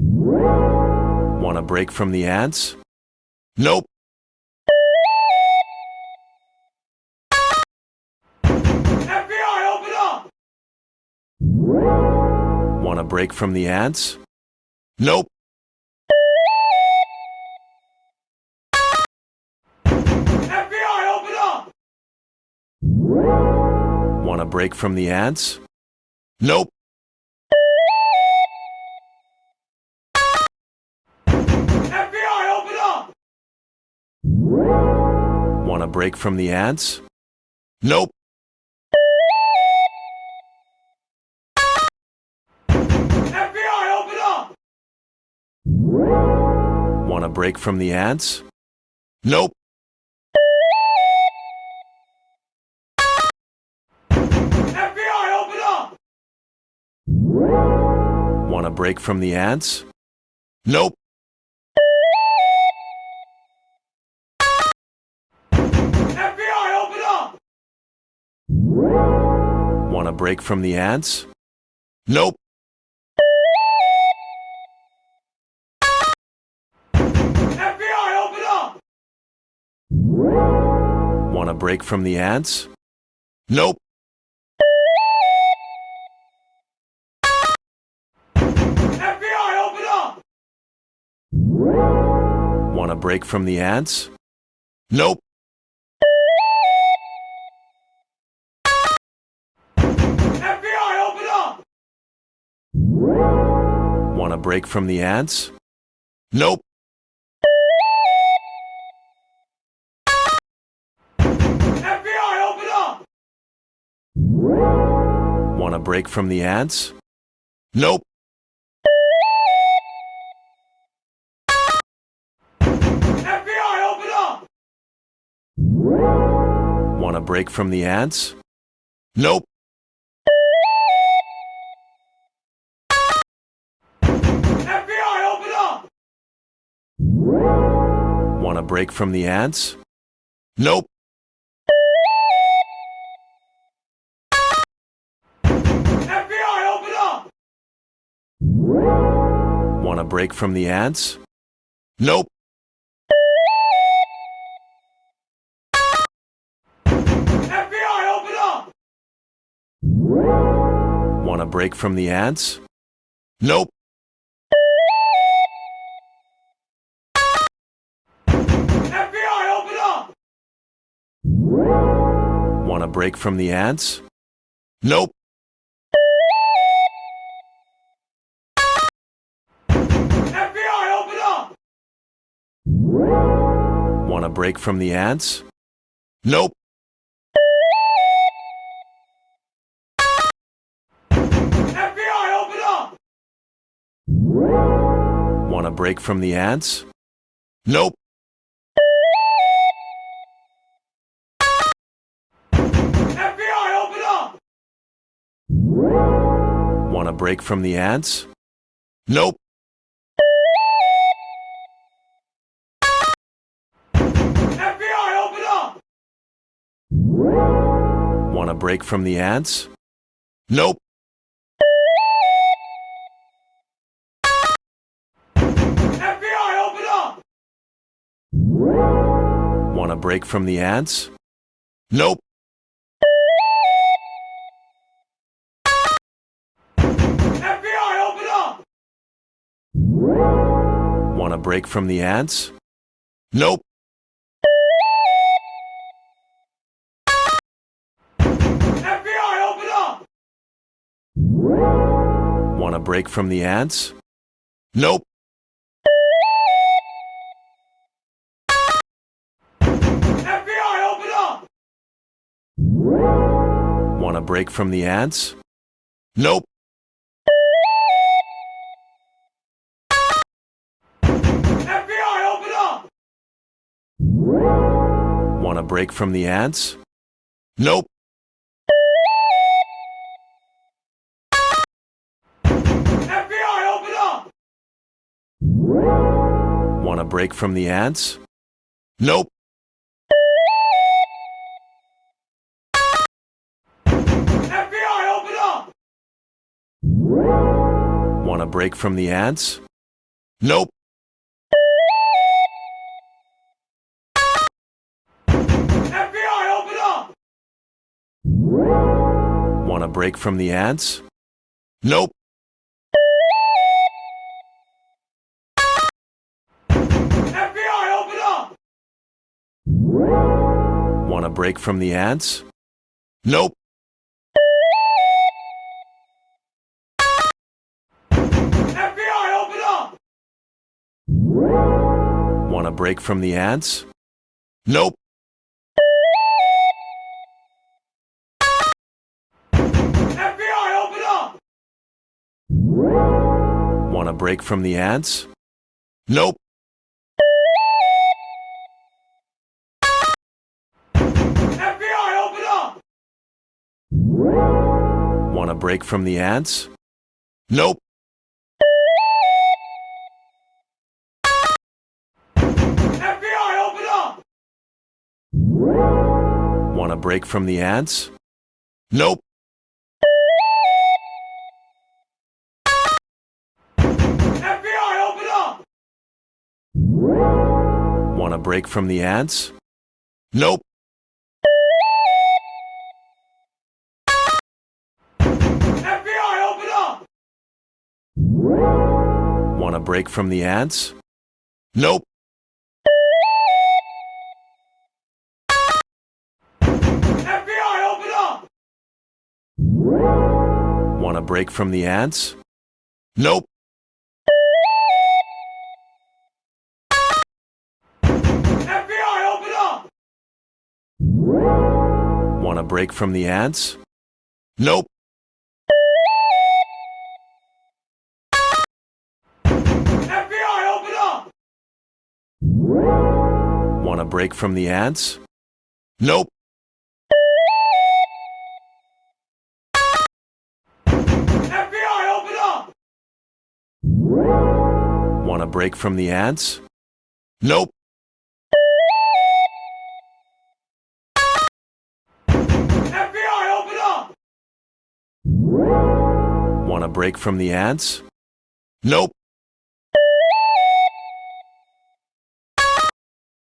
Want a break from the ads? Nope. FBI, open up! Want a break from the ads? Nope. FBI, open up! Want a break from the ads? Nope. FBI, open up! Want a break from the ads? Nope. FBI, open up! Want a break from the ads? Nope. FBI, open up! Want a break from the ads? Nope. FBI, open up! Want a break from the ads? Nope. FBI, open up! Want a break from the ads? Nope. FBI, open up! Want a break from the ads? Nope. FBI, open up! Want a break from the ads? Nope. FBI, open up! Want a break from the ads? Nope. FBI, open up! Want a break from the ads? Nope. FBI, open up! Want a break from the ads? Nope. FBI, open up! Want a break from the ads? Nope. FBI, open up! Want a break from the ads? Nope. FBI, open up! Want a break from the ads? Nope. FBI, open up! Want a break from the ads? Nope. FBI, open up! Want a break from the ads? Nope. FBI, open up! Want a break from the ads? Nope. FBI, open up! Want a break from the ads? Nope. FBI, open up! Want a break from the ads? Nope. FBI, open up! Want a break from the ads? Nope. FBI, open up! Want a break from the ads? Nope. FBI, open up! Want a break from the ads? Nope. FBI, open up! Want a break from the ads? Nope. FBI, open up! Want a break from the ads? Nope. FBI, open up! Want a break from the ads? Nope. FBI, open up! Want a break from the ants? Nope. FBI, open up! Want a break from the ants? Nope. FBI, open up! Want a break from the ants? Nope. FBI, open up! Want a break from the ants? Nope. FBI, open up! Want a break from the ants? Nope. FBI, open up! Want a break from the ants? Nope. FBI, open up! Want a break from the ants? Nope. FBI, open up! Want a break from the ants? Nope. FBI, open up! Want a break from the ants? Nope. FBI, open up! Want a break from the ants? Nope. FBI, open up! Want a break from the ants? Nope. FBI, open up! Want a break from the ants? Nope. FBI, open up! Want a break from the ants? Nope.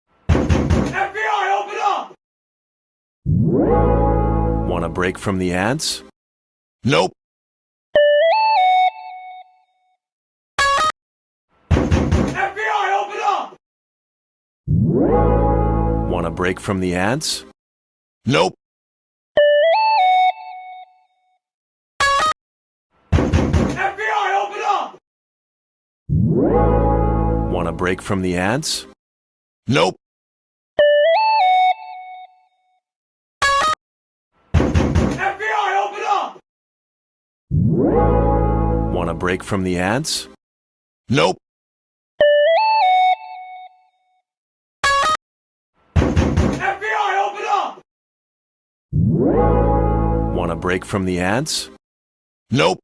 FBI, open up! Want a break from the ants? Nope. FBI, open up! Want a break from the ants? Nope. FBI, open up! Want a break from the ants? Nope. FBI, open up! Want a break from the ants? Nope. FBI, open up! Want a break from the ants? Nope.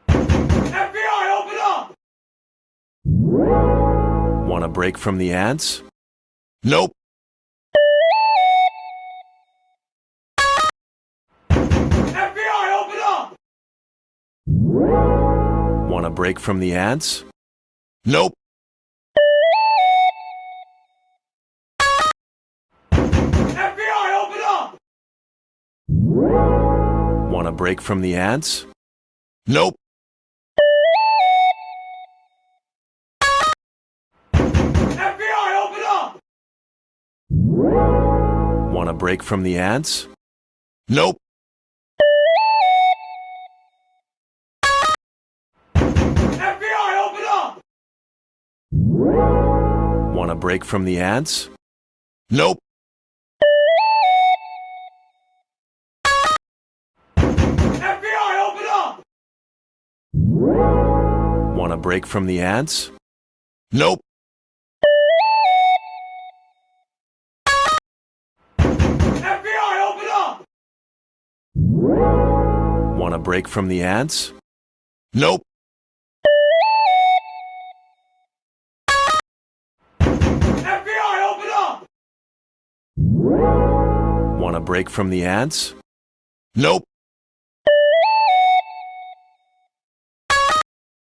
FBI, open up! Want a break from the ants? Nope. FBI, open up! Want a break from the ants? Nope. FBI, open up! Want a break from the ants? Nope. FBI, open up! Want a break from the ants? Nope. FBI, open up! Want a break from the ants? Nope. FBI, open up! Want a break from the ants? Nope. FBI, open up! Want a break from the ants? Nope. FBI, open up! Want a break from the ants? Nope.